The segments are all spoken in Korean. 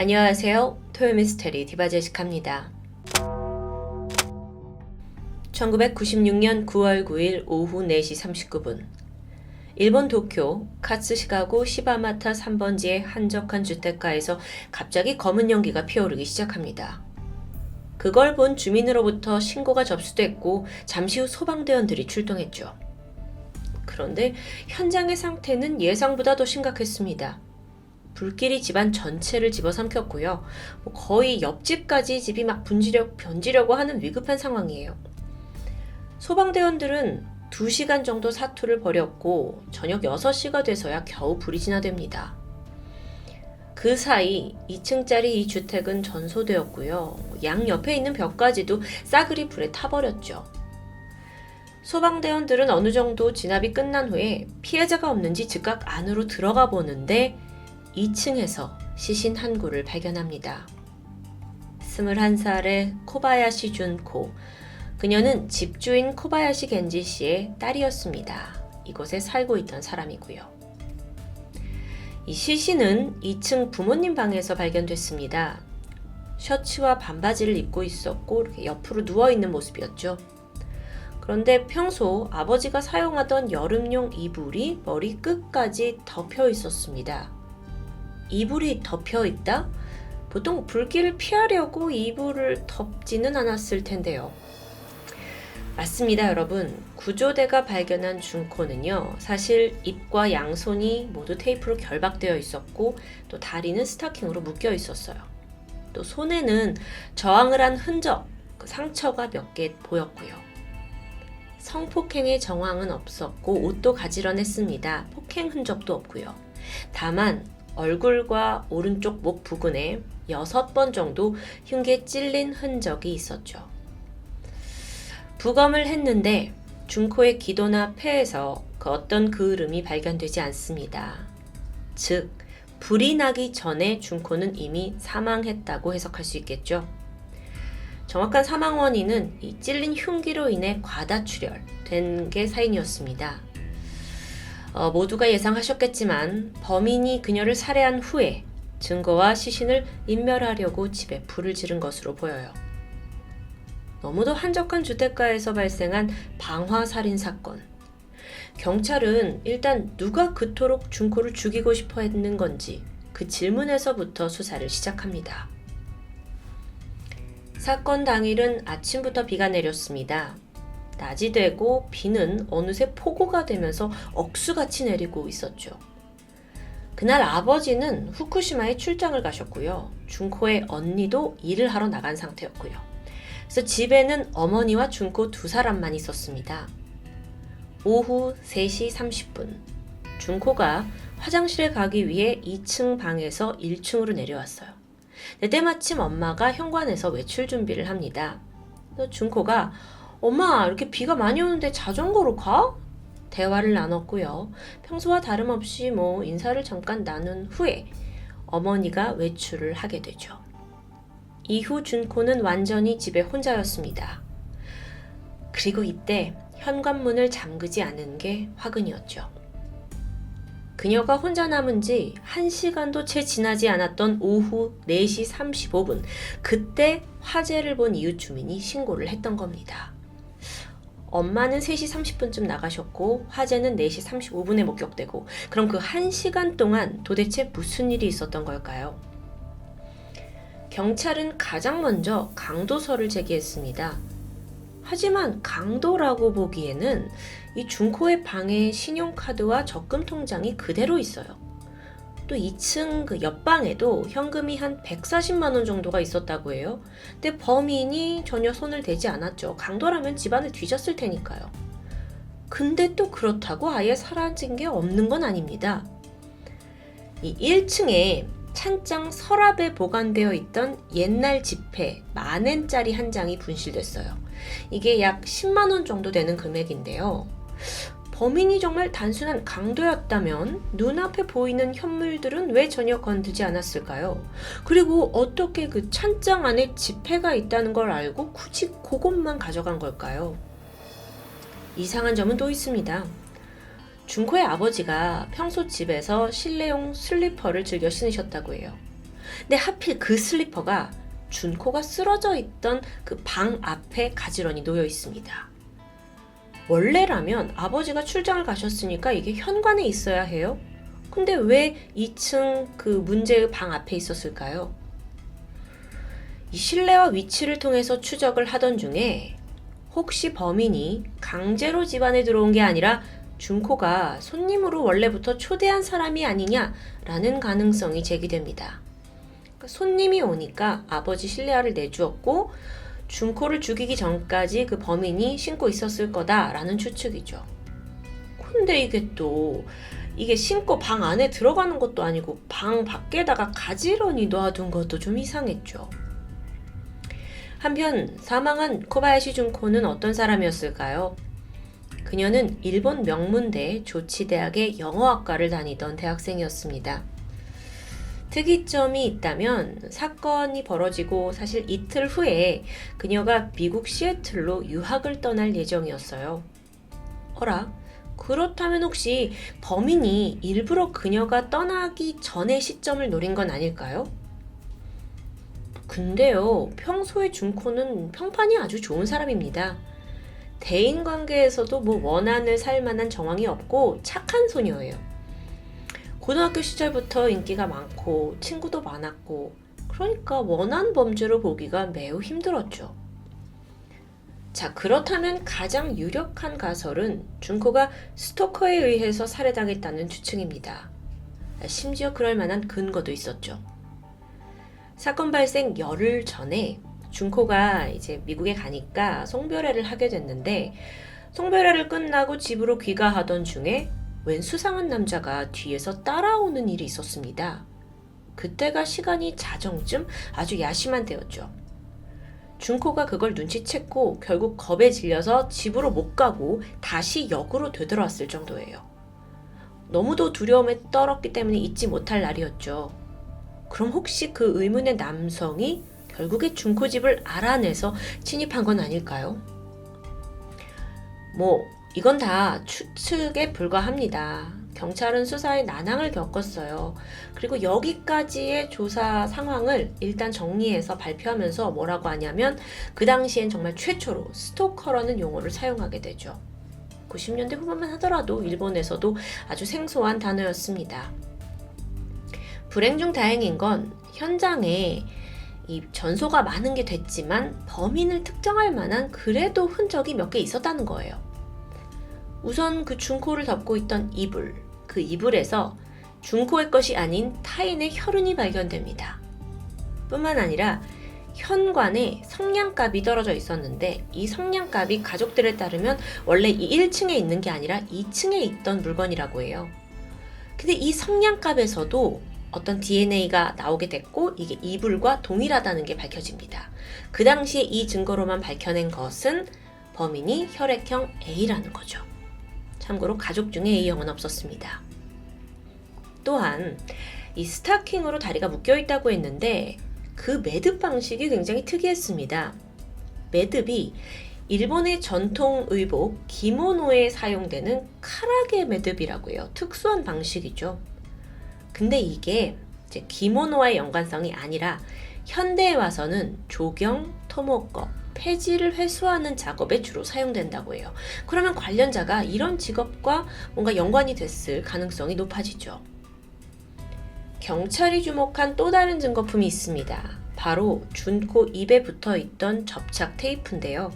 안녕하세요. 토요미스테리 디바제시카입니다. 1996년 9월 9일 오후 4시 39분 일본 도쿄 카츠시가구 시바마타 3번지의 한적한 주택가에서 갑자기 검은 연기가 피어오르기 시작합니다. 그걸 본 주민으로부터 신고가 접수됐고 잠시 후 소방대원들이 출동했죠. 그런데 현장의 상태는 예상보다 더 심각했습니다. 불길이 집안 전체를 집어삼켰고요. 거의 옆집까지 집이 막 번지려고 하는 위급한 상황이에요. 소방대원들은 2시간 정도 사투를 벌였고 저녁 6시가 돼서야 겨우 불이 진화됩니다. 그 사이 2층짜리 이 주택은 전소되었고요. 양 옆에 있는 벽까지도 싸그리 불에 타버렸죠. 소방대원들은 어느 정도 진압이 끝난 후에 피해자가 없는지 즉각 안으로 들어가 보는데 2층에서 시신 한 구를 발견합니다. 21살의 코바야시 준코. 그녀는 집주인 코바야시 겐지 씨의 딸이었습니다. 이곳에 살고 있던 사람이고요. 이 시신은 2층 부모님 방에서 발견됐습니다. 셔츠와 반바지를 입고 있었고 이렇게 옆으로 누워있는 모습이었죠. 그런데 평소 아버지가 사용하던 여름용 이불이 머리 끝까지 덮여 있었습니다. 이불이 덮여 있다? 보통 불길을 피하려고 이불을 덮지는 않았을 텐데요. 맞습니다, 여러분. 구조대가 발견한 준코는요, 사실 입과 양손이 모두 테이프로 결박되어 있었고 또 다리는 스타킹으로 묶여 있었어요. 또 손에는 저항을 한 흔적, 상처가 몇 개 보였고요. 성폭행의 정황은 없었고 옷도 가지런했습니다. 폭행 흔적도 없고요. 다만 얼굴과 오른쪽 목 부근에 6번 정도 흉기에 찔린 흔적이 있었죠. 부검을 했는데 준코의 기도나 폐에서 그 어떤 그을음이 발견되지 않습니다. 즉, 불이 나기 전에 준코는 이미 사망했다고 해석할 수 있겠죠. 정확한 사망 원인은 이 찔린 흉기로 인해 과다출혈된 게 사인이었습니다. 모두가 예상하셨겠지만 범인이 그녀를 살해한 후에 증거와 시신을 인멸하려고 집에 불을 지른 것으로 보여요. 너무도 한적한 주택가에서 발생한 방화살인 사건. 경찰은 일단 누가 그토록 준코를 죽이고 싶어 했는 건지 그 질문에서부터 수사를 시작합니다. 사건 당일은 아침부터 비가 내렸습니다. 낮이 되고 비는 어느새 폭우가 되면서 억수같이 내리고 있었죠. 그날 아버지는 후쿠시마에 출장을 가셨고요. 준코의 언니도 일을 하러 나간 상태였고요. 그래서 집에는 어머니와 준코 2사람만 있었습니다. 오후 3시 30분 준코가 화장실에 가기 위해 2층 방에서 1층으로 내려왔어요. 때마침 엄마가 현관에서 외출 준비를 합니다. 준코가 엄마, 이렇게 비가 많이 오는데 자전거로 가? 대화를 나눴고요. 평소와 다름없이 인사를 잠깐 나눈 후에 어머니가 외출을 하게 되죠. 이후 준코는 완전히 집에 혼자였습니다. 그리고 이때 현관문을 잠그지 않은 게 화근이었죠. 그녀가 혼자 남은 지 1시간도 채 지나지 않았던 오후 4시 35분, 그때 화재를 본 이웃 주민이 신고를 했던 겁니다. 엄마는 3시 30분쯤 나가셨고 화재는 4시 35분에 목격되고, 그럼 그 1시간 동안 도대체 무슨 일이 있었던 걸까요? 경찰은 가장 먼저 강도설을 제기했습니다. 하지만 강도라고 보기에는 이 준코의 방에 신용카드와 적금 통장이 그대로 있어요. 또 2층 그 옆방에도 현금이 한 140만 원 정도가 있었다고 해요. 근데 범인이 전혀 손을 대지 않았죠. 강도라면 집안을 뒤졌을 테니까요. 근데 또 그렇다고 아예 사라진 게 없는 건 아닙니다. 이 1층에 찬장 서랍에 보관되어 있던 옛날 지폐 10,000엔짜리 한 장이 분실됐어요. 이게 약 10만 원 정도 되는 금액인데요. 범인이 정말 단순한 강도였다면 눈앞에 보이는 현물들은 왜 전혀 건드지 않았을까요? 그리고 어떻게 그 찬장 안에 지폐가 있다는 걸 알고 굳이 그것만 가져간 걸까요? 이상한 점은 또 있습니다. 준코의 아버지가 평소 집에서 실내용 슬리퍼를 즐겨 신으셨다고 해요. 근데 하필 그 슬리퍼가 준코가 쓰러져 있던 그 방 앞에 가지런히 놓여 있습니다. 원래라면 아버지가 출장을 가셨으니까 이게 현관에 있어야 해요. 근데 왜 2층 그 문제의 방 앞에 있었을까요? 이 실내와 위치를 통해서 추적을 하던 중에 혹시 범인이 강제로 집안에 들어온 게 아니라 준코가 손님으로 원래부터 초대한 사람이 아니냐라는 가능성이 제기됩니다. 손님이 오니까 아버지 실내화를 내주었고 준코를 죽이기 전까지 그 범인이 신고 있었을 거다라는 추측이죠. 근데 이게 신고 방 안에 들어가는 것도 아니고 방 밖에다가 가지런히 놔둔 것도 좀 이상했죠. 한편 사망한 코바야시 준코는 어떤 사람이었을까요? 그녀는 일본 명문대 조치대학의 영어학과를 다니던 대학생이었습니다. 특이점이 있다면 사건이 벌어지고 사실 이틀 후에 그녀가 미국 시애틀로 유학을 떠날 예정이었어요. 어라? 그렇다면 혹시 범인이 일부러 그녀가 떠나기 전의 시점을 노린 건 아닐까요? 근데요, 평소에 준코는 평판이 아주 좋은 사람입니다. 대인관계에서도 원한을 살 만한 정황이 없고 착한 소녀예요. 고등학교 시절부터 인기가 많고 친구도 많았고 그러니까 원한 범죄로 보기가 매우 힘들었죠. 자, 그렇다면 가장 유력한 가설은 준코가 스토커에 의해서 살해당했다는 추측입니다. 심지어 그럴 만한 근거도 있었죠. 사건 발생 열흘 전에 준코가 이제 미국에 가니까 송별회를 하게 됐는데 송별회를 끝나고 집으로 귀가하던 중에 웬 수상한 남자가 뒤에서 따라오는 일이 있었습니다. 그때가 시간이 자정쯤 아주 야심한 때였죠. 준코가 그걸 눈치챘고 결국 겁에 질려서 집으로 못 가고 다시 역으로 되돌아왔을 정도예요. 너무도 두려움에 떨었기 때문에 잊지 못할 날이었죠. 그럼 혹시 그 의문의 남성이 결국에 준코 집을 알아내서 침입한 건 아닐까요? 이건 다 추측에 불과합니다. 경찰은 수사에 난항을 겪었어요. 그리고 여기까지의 조사 상황을 일단 정리해서 발표하면서 뭐라고 하냐면 그 당시엔 정말 최초로 스토커라는 용어를 사용하게 되죠. 90년대 후반만 하더라도 일본에서도 아주 생소한 단어였습니다. 불행 중 다행인 건 현장에 이 전소가 많은 게 됐지만 범인을 특정할 만한 그래도 흔적이 몇 개 있었다는 거예요. 우선 그 준코를 덮고 있던 이불, 그 이불에서 준코의 것이 아닌 타인의 혈흔이 발견됩니다. 뿐만 아니라 현관에 성냥갑이 떨어져 있었는데 이 성냥갑이 가족들에 따르면 원래 이 1층에 있는 게 아니라 2층에 있던 물건이라고 해요. 근데 이 성냥갑에서도 어떤 DNA가 나오게 됐고 이게 이불과 동일하다는 게 밝혀집니다. 그 당시에 이 증거로만 밝혀낸 것은 범인이 혈액형 A라는 거죠. 참고로 가족 중에 A형은 없었습니다. 또한 이 스타킹으로 다리가 묶여 있다고 했는데 그 매듭 방식이 굉장히 특이했습니다. 매듭이 일본의 전통 의복 기모노에 사용되는 카라게 매듭이라고 해요. 특수한 방식이죠. 근데 이게 이제 기모노와의 연관성이 아니라 현대에 와서는 조경, 토목업, 폐지를 회수하는 작업에 주로 사용된다고 해요. 그러면 관련자가 이런 직업과 뭔가 연관이 됐을 가능성이 높아지죠. 경찰이 주목한 또 다른 증거품이 있습니다. 바로 준코 입에 붙어 있던 접착 테이프인데요.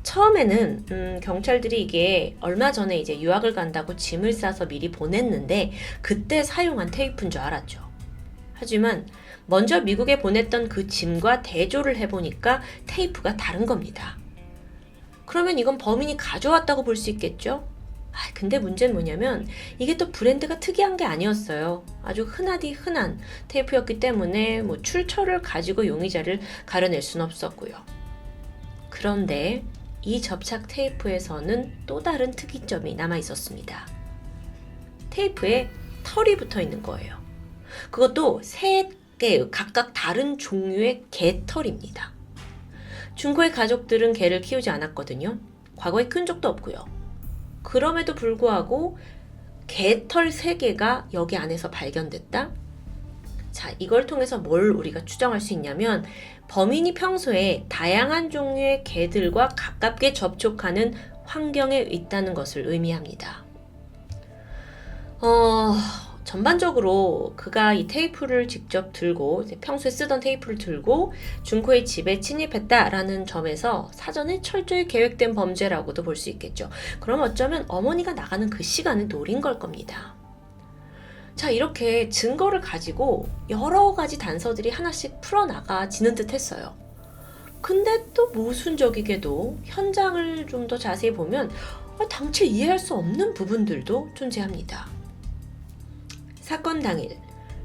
처음에는 경찰들이 이게 얼마 전에 이제 유학을 간다고 짐을 싸서 미리 보냈는데 그때 사용한 테이프인 줄 알았죠. 하지만 먼저 미국에 보냈던 그 짐과 대조를 해보니까 테이프가 다른 겁니다. 그러면 이건 범인이 가져왔다고 볼 수 있겠죠? 근데 문제는 뭐냐면 이게 또 브랜드가 특이한 게 아니었어요. 아주 흔하디 흔한 테이프였기 때문에 출처를 가지고 용의자를 가려낼 수는 없었고요. 그런데 이 접착 테이프에서는 또 다른 특이점이 남아 있었습니다. 테이프에 털이 붙어 있는 거예요. 그것도 3개 각각 다른 종류의 개털입니다. 준코의 가족들은 개를 키우지 않았거든요. 과거에 큰 적도 없고요. 그럼에도 불구하고 개털 3개가 여기 안에서 발견됐다? 자, 이걸 통해서 뭘 우리가 추정할 수 있냐면 범인이 평소에 다양한 종류의 개들과 가깝게 접촉하는 환경에 있다는 것을 의미합니다. 전반적으로 그가 이 테이프를 직접 들고 평소에 쓰던 테이프를 들고 준코의 집에 침입했다라는 점에서 사전에 철저히 계획된 범죄라고도 볼 수 있겠죠. 그럼 어쩌면 어머니가 나가는 그 시간을 노린 걸 겁니다. 자, 이렇게 증거를 가지고 여러 가지 단서들이 하나씩 풀어나가지는 듯 했어요. 근데 또 모순적이게도 현장을 좀 더 자세히 보면 당최 이해할 수 없는 부분들도 존재합니다. 사건 당일,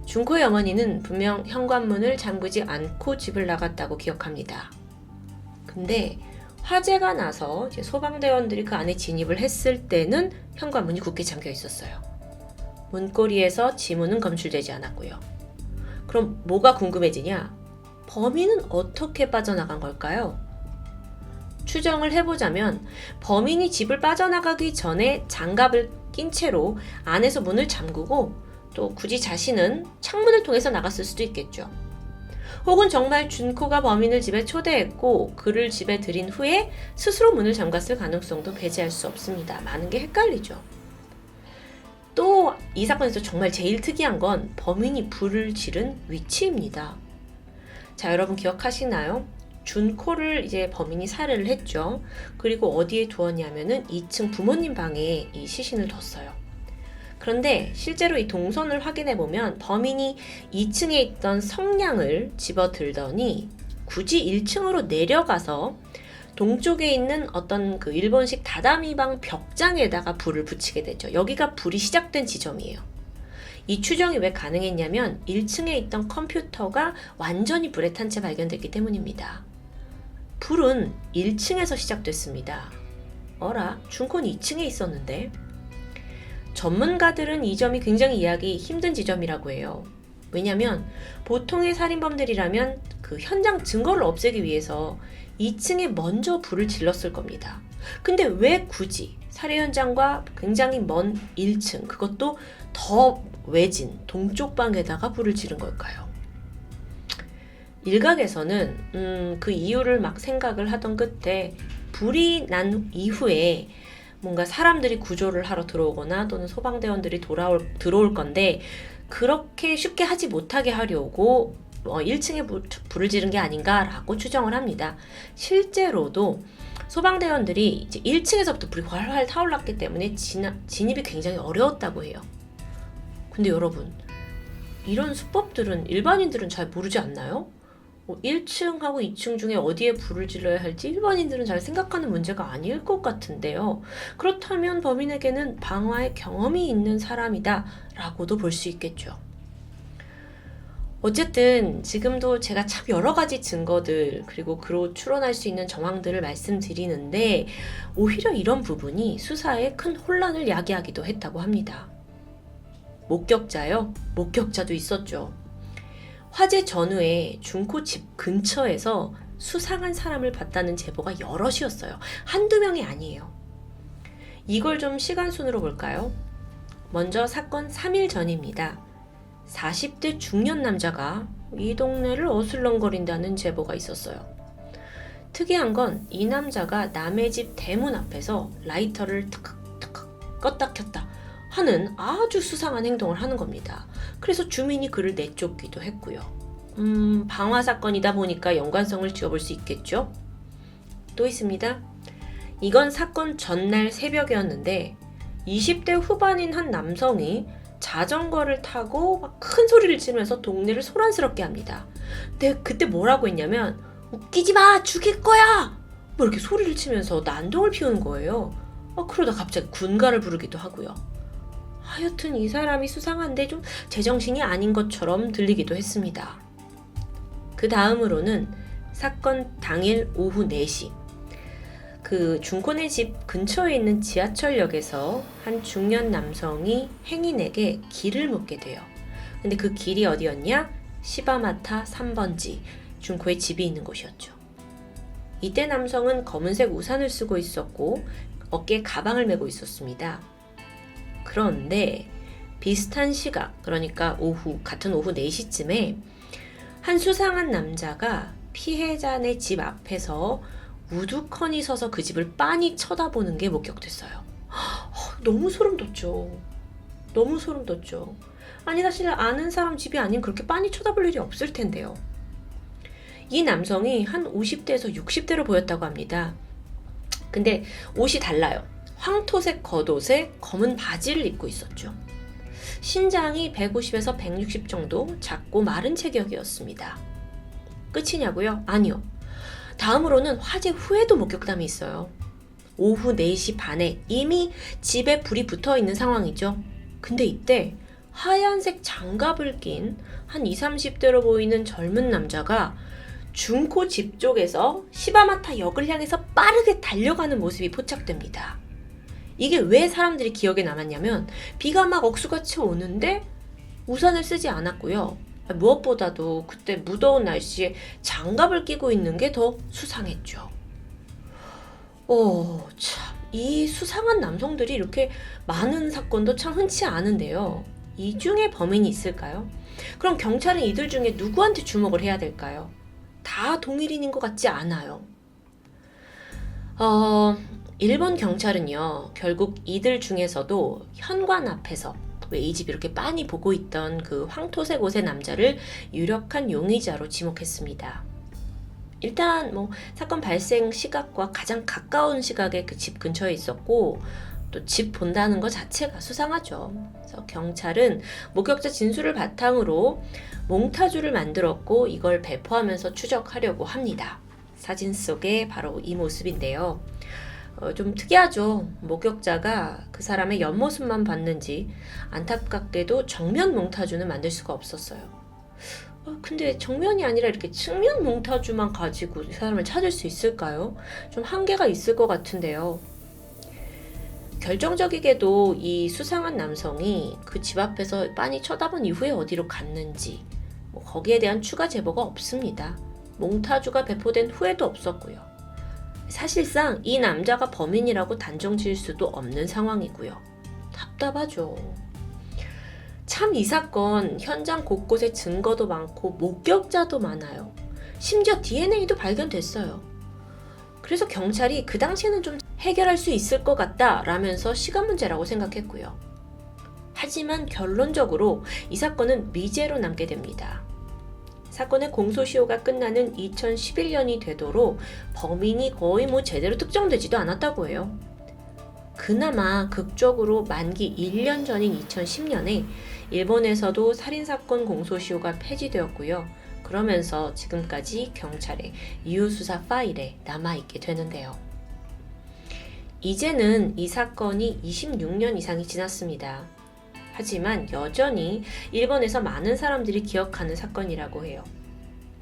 준코의 어머니는 분명 현관문을 잠그지 않고 집을 나갔다고 기억합니다. 근데 화재가 나서 이제 소방대원들이 그 안에 진입을 했을 때는 현관문이 굳게 잠겨 있었어요. 문고리에서 지문은 검출되지 않았고요. 그럼 뭐가 궁금해지냐? 범인은 어떻게 빠져나간 걸까요? 추정을 해보자면 범인이 집을 빠져나가기 전에 장갑을 낀 채로 안에서 문을 잠그고 또 굳이 자신은 창문을 통해서 나갔을 수도 있겠죠. 혹은 정말 준코가 범인을 집에 초대했고 그를 집에 들인 후에 스스로 문을 잠갔을 가능성도 배제할 수 없습니다. 많은 게 헷갈리죠. 또 이 사건에서 정말 제일 특이한 건 범인이 불을 지른 위치입니다. 자, 여러분 기억하시나요? 준코를 이제 범인이 살해를 했죠. 그리고 어디에 두었냐면은 2층 부모님 방에 이 시신을 뒀어요. 그런데 실제로 이 동선을 확인해 보면 범인이 2층에 있던 성냥을 집어 들더니 굳이 1층으로 내려가서 동쪽에 있는 어떤 그 일본식 다다미방 벽장에다가 불을 붙이게 되죠. 여기가 불이 시작된 지점이에요. 이 추정이 왜 가능했냐면 1층에 있던 컴퓨터가 완전히 불에 탄 채 발견됐기 때문입니다. 불은 1층에서 시작됐습니다. 어라, 준코는 2층에 있었는데? 전문가들은 이 점이 굉장히 이해하기 힘든 지점이라고 해요. 왜냐면 보통의 살인범들이라면 그 현장 증거를 없애기 위해서 2층에 먼저 불을 질렀을 겁니다. 근데 왜 굳이 살해 현장과 굉장히 먼 1층, 그것도 더 외진 동쪽 방에다가 불을 지른 걸까요? 일각에서는 그 이유를 막 생각을 하던 끝에 불이 난 이후에 뭔가 사람들이 구조를 하러 들어오거나 또는 소방대원들이 들어올 건데 그렇게 쉽게 하지 못하게 하려고 1층에 불을 지른 게 아닌가라고 추정을 합니다. 실제로도 소방대원들이 이제 1층에서부터 불이 활활 타올랐기 때문에 진입이 굉장히 어려웠다고 해요. 근데 여러분, 이런 수법들은 일반인들은 잘 모르지 않나요? 1층하고 2층 중에 어디에 불을 질러야 할지 일반인들은 잘 생각하는 문제가 아닐 것 같은데요. 그렇다면 범인에게는 방화의 경험이 있는 사람이다 라고도 볼 수 있겠죠. 어쨌든 지금도 제가 참 여러 가지 증거들 그리고 그로 추론할 수 있는 정황들을 말씀드리는데 오히려 이런 부분이 수사에 큰 혼란을 야기하기도 했다고 합니다. 목격자요? 목격자도 있었죠. 화재 전후에 준코 집 근처에서 수상한 사람을 봤다는 제보가 여럿이었어요. 한두 명이 아니에요. 이걸 좀 시간순으로 볼까요? 먼저 사건 3일 전입니다. 40대 중년 남자가 이 동네를 어슬렁거린다는 제보가 있었어요. 특이한 건 이 남자가 남의 집 대문 앞에서 라이터를 탁탁 껐다 켰다 하는 아주 수상한 행동을 하는 겁니다. 그래서 주민이 그를 내쫓기도 했고요. 방화 사건이다 보니까 연관성을 지어볼 수 있겠죠? 또 있습니다. 이건 사건 전날 새벽이었는데 20대 후반인 한 남성이 자전거를 타고 막 큰 소리를 지르면서 동네를 소란스럽게 합니다. 근데 그때 뭐라고 했냐면 웃기지 마! 죽일 거야! 뭐 이렇게 소리를 치면서 난동을 피우는 거예요. 그러다 갑자기 군가를 부르기도 하고요. 하여튼 이 사람이 수상한데 좀 제정신이 아닌 것처럼 들리기도 했습니다. 그 다음으로는 사건 당일 오후 4시 그 준코네 집 근처에 있는 지하철역에서 한 중년 남성이 행인에게 길을 묻게 돼요. 근데 그 길이 어디였냐? 시바마타 3번지 준코의 집이 있는 곳이었죠. 이때 남성은 검은색 우산을 쓰고 있었고 어깨에 가방을 메고 있었습니다. 그런데 비슷한 시각, 그러니까 같은 오후 4시쯤에 한 수상한 남자가 피해자네 집 앞에서 우두커니 서서 그 집을 빤히 쳐다보는 게 목격됐어요. 너무 소름 돋죠. 너무 소름 돋죠. 아니, 사실 아는 사람 집이 아닌 그렇게 빤히 쳐다볼 일이 없을 텐데요. 이 남성이 한 50대에서 60대로 보였다고 합니다. 근데 옷이 달라요. 황토색 겉옷에 검은 바지를 입고 있었죠. 신장이 150에서 160 정도 작고 마른 체격이었습니다. 끝이냐고요? 아니요. 다음으로는 화재 후에도 목격담이 있어요. 오후 4시 반에 이미 집에 불이 붙어 있는 상황이죠. 근데 이때 하얀색 장갑을 낀 한 20, 30대로 보이는 젊은 남자가 준코 집 쪽에서 시바마타 역을 향해서 빠르게 달려가는 모습이 포착됩니다. 이게 왜 사람들이 기억에 남았냐면 비가 막 억수같이 오는데 우산을 쓰지 않았고요. 무엇보다도 그때 무더운 날씨에 장갑을 끼고 있는 게 더 수상했죠. 참, 이 수상한 남성들이 이렇게 많은 사건도 참 흔치 않은데요. 이 중에 범인이 있을까요? 그럼 경찰은 이들 중에 누구한테 주목을 해야 될까요? 다 동일인인 것 같지 않아요. 일본 경찰은요, 결국 이들 중에서도 현관 앞에서 왜 이 집 이렇게 빤히 보고 있던 그 황토색 옷의 남자를 유력한 용의자로 지목했습니다. 일단 사건 발생 시각과 가장 가까운 시각에 그 집 근처에 있었고 또 집 본다는 것 자체가 수상하죠. 그래서 경찰은 목격자 진술을 바탕으로 몽타주를 만들었고 이걸 배포하면서 추적하려고 합니다. 사진 속에 바로 이 모습인데요. 좀 특이하죠. 목격자가 그 사람의 옆모습만 봤는지 안타깝게도 정면 몽타주는 만들 수가 없었어요. 근데 정면이 아니라 이렇게 측면 몽타주만 가지고 이 사람을 찾을 수 있을까요? 좀 한계가 있을 것 같은데요. 결정적이게도 이 수상한 남성이 그 집 앞에서 빤히 쳐다본 이후에 어디로 갔는지 거기에 대한 추가 제보가 없습니다. 몽타주가 배포된 후에도 없었고요. 사실상 이 남자가 범인이라고 단정 지을 수도 없는 상황이고요. 답답하죠. 참 이 사건 현장 곳곳에 증거도 많고 목격자도 많아요. 심지어 DNA도 발견됐어요. 그래서 경찰이 그 당시에는 좀 해결할 수 있을 것 같다 라면서 시간 문제라고 생각했고요. 하지만 결론적으로 이 사건은 미제로 남게 됩니다. 사건의 공소시효가 끝나는 2011년이 되도록 범인이 거의 제대로 특정되지도 않았다고 해요. 그나마 극적으로 만기 1년 전인 2010년에 일본에서도 살인사건 공소시효가 폐지되었고요. 그러면서 지금까지 경찰의 이후수사 파일에 남아있게 되는데요. 이제는 이 사건이 26년 이상이 지났습니다. 하지만 여전히 일본에서 많은 사람들이 기억하는 사건이라고 해요.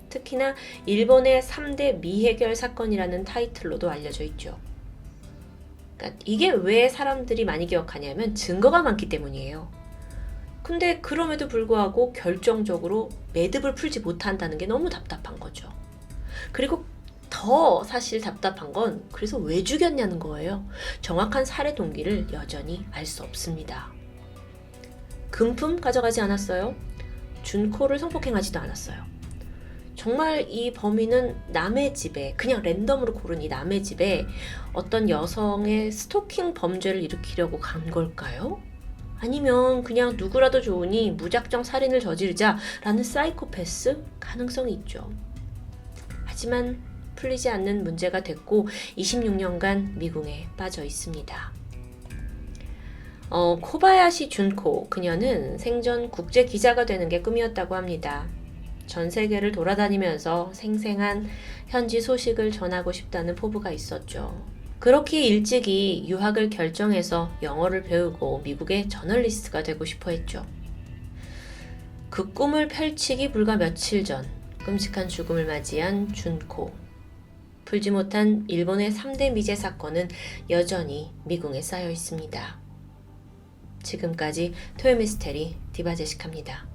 특히나 일본의 3대 미해결 사건이라는 타이틀로도 알려져 있죠. 그러니까 이게 왜 사람들이 많이 기억하냐면 증거가 많기 때문이에요. 근데 그럼에도 불구하고 결정적으로 매듭을 풀지 못한다는 게 너무 답답한 거죠. 그리고 더 사실 답답한 건 그래서 왜 죽였냐는 거예요. 정확한 살해 동기를 여전히 알 수 없습니다. 금품 가져가지 않았어요. 준코를 성폭행하지도 않았어요. 정말 이 범인은 남의 집에 그냥 랜덤으로 고른 이 남의 집에 어떤 여성의 스토킹 범죄를 일으키려고 간 걸까요? 아니면 그냥 누구라도 좋으니 무작정 살인을 저지르자라는 사이코패스 가능성이 있죠. 하지만 풀리지 않는 문제가 됐고 26년간 미궁에 빠져 있습니다. 코바야시 준코, 그녀는 생전 국제 기자가 되는 게 꿈이었다고 합니다. 전 세계를 돌아다니면서 생생한 현지 소식을 전하고 싶다는 포부가 있었죠. 그렇게 일찍이 유학을 결정해서 영어를 배우고 미국의 저널리스트가 되고 싶어 했죠. 그 꿈을 펼치기 불과 며칠 전 끔찍한 죽음을 맞이한 준코. 풀지 못한 일본의 3대 미제 사건은 여전히 미궁에 쌓여 있습니다. 지금까지 토요미스테리 디바제시카입니다.